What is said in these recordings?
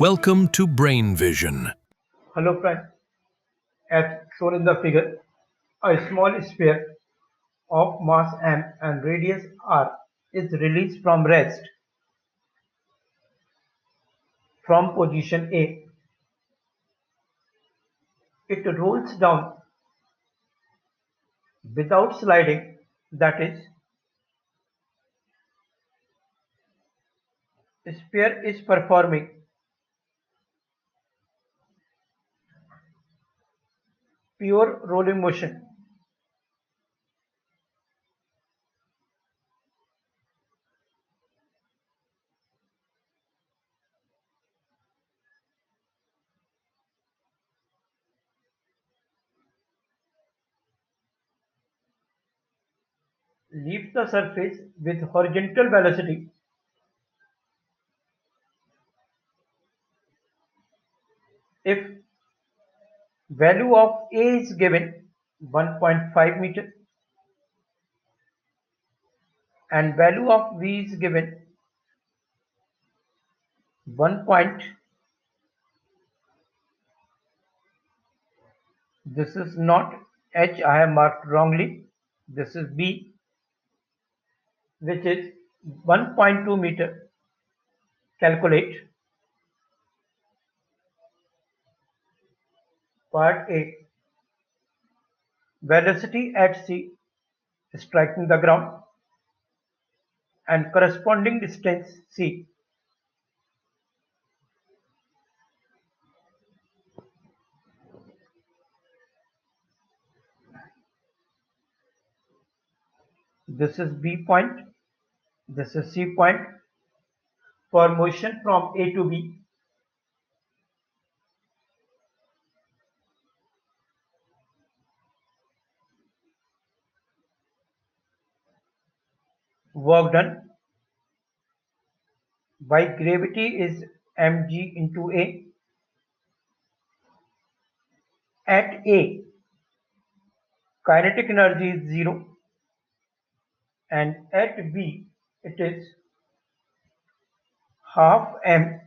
Welcome to Brain Vision. Hello friends, as shown in the figure, a small sphere of mass m and radius r is released from rest from position A. It rolls down without sliding, that is, sphere is performing pure rolling motion. Leaves the surface with horizontal velocity if value of A is given 1.5 meter and value of V is given 1 point. This is not H, I have marked wrongly. This is B, which is 1.2 meter. Calculate part A. Velocity at C striking the ground and corresponding distance C. This is B point. This is C point. For motion from A to B, work done by gravity is mg into A. At A, kinetic energy is 0 and at B it is half m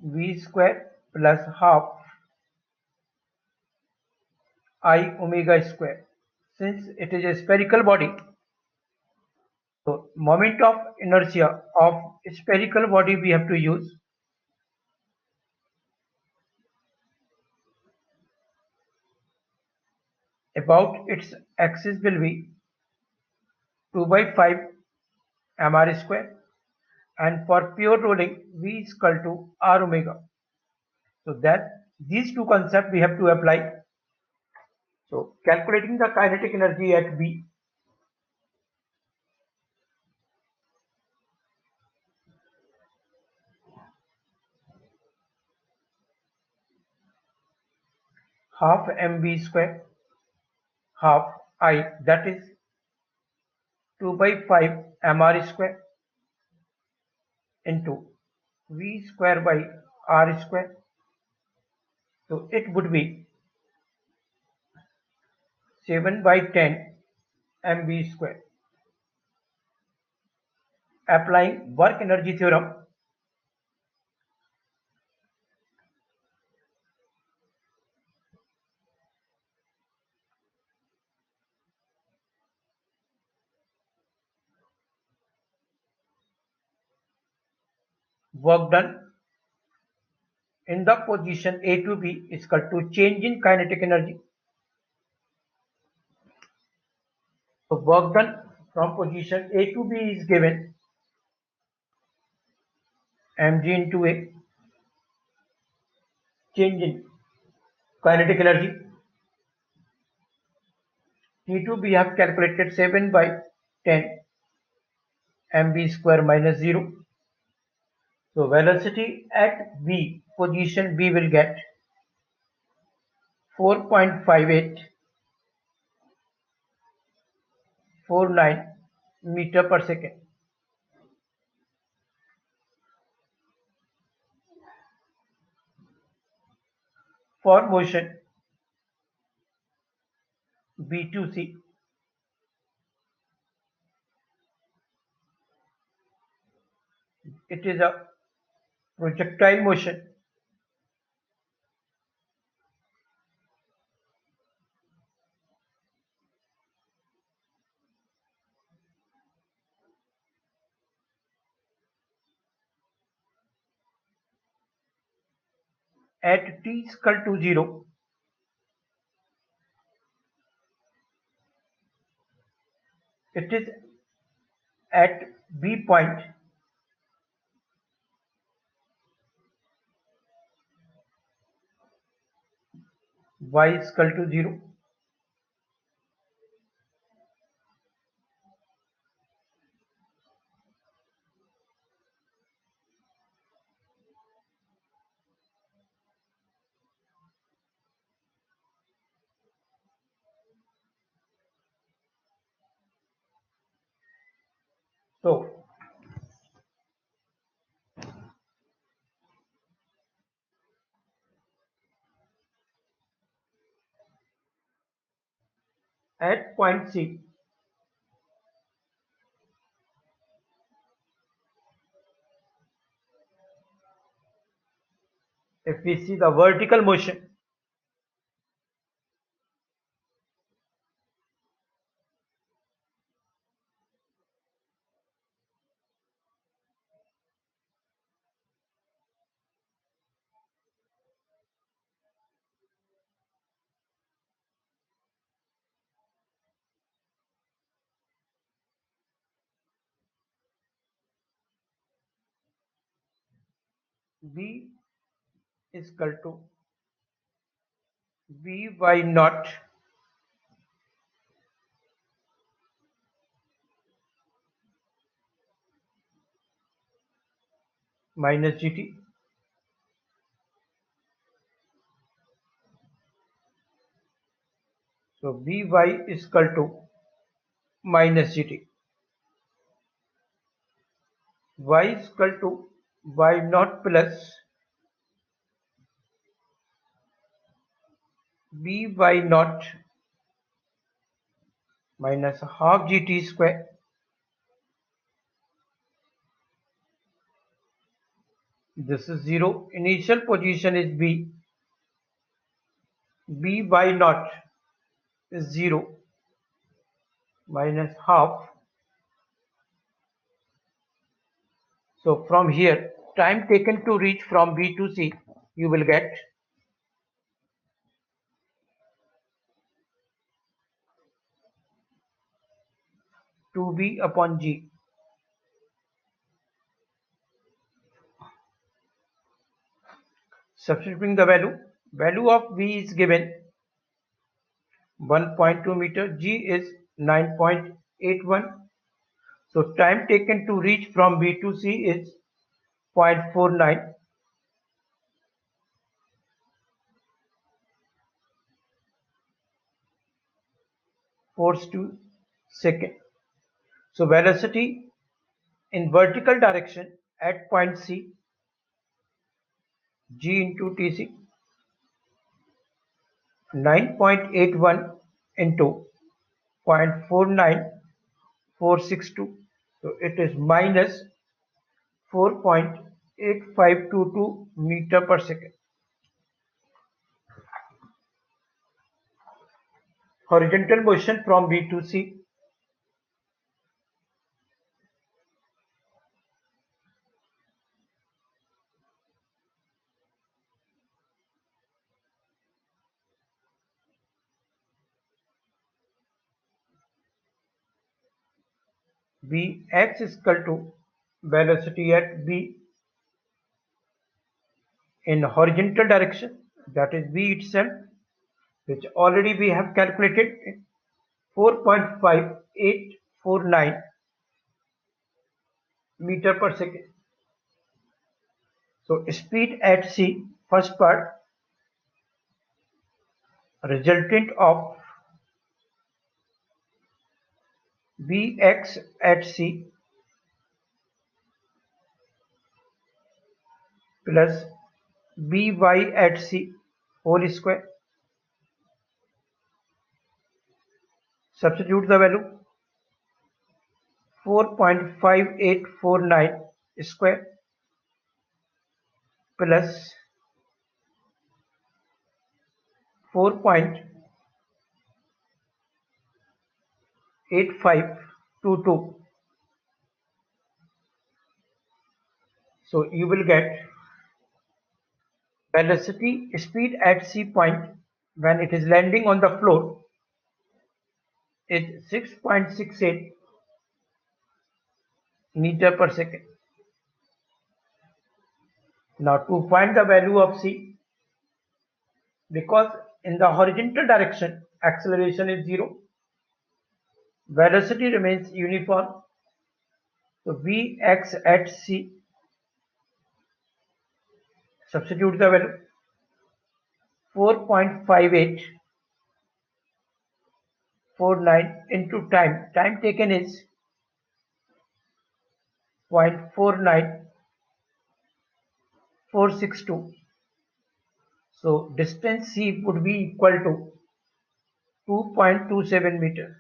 v square plus half I omega square. Since it is a spherical body, so moment of inertia of spherical body we have to use. About its axis will be 2 by 5 mr square, and for pure rolling v is equal to r omega. So that these two concepts we have to apply. So calculating the kinetic energy at B, half mv square half I, that is 2 by 5 mr square into v square by r square. So it would be 7 by 10 mv square. Applying work energy theorem, work done in the position A to B is equal to change in kinetic energy. So work done from position A to B is given mg into A, change in kinetic energy. T2 we have calculated 7 by 10 mv square minus 0. So velocity at B, position B will get 4.5849 meter per second. For motion B to C, It is a projectile motion. At t is equal to 0, it is at B point y is equal to 0. So at point C, if we see the vertical motion, V is equal to Vy naught minus Gt. So Vy is equal to minus Gt. Y is equal to y naught plus By naught minus half Gt square. This is 0. Initial position is B. By naught is 0 minus half. So from here, time taken to reach from B to C, you will get 2B upon G. Substituting the value of V is given 1.2 meter, G is 9.81. So time taken to reach from B to C is 0.49. Force to second. So velocity in vertical direction at point C, G into Tc, 9.81 into 0.49462. So it is minus 4.8522 meter per second. Horizontal motion from B to C. Vx is equal to velocity at B in horizontal direction, that is V itself, which already we have calculated 4.5849 meter per second. So speed at C, first part, resultant of Vx at C plus Vy at C whole square. Substitute the value 4.5849 square plus 4.8522. So you will get velocity speed at C point when it is landing on the floor is 6.68 meter per second. Now to find the value of C, because in the horizontal direction acceleration is 0, velocity remains uniform, so Vx at C, substitute the value 4.5849 into time taken is 0.49462, so distance C would be equal to 2.27 meters.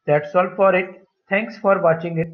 That's all for it. Thanks for watching it.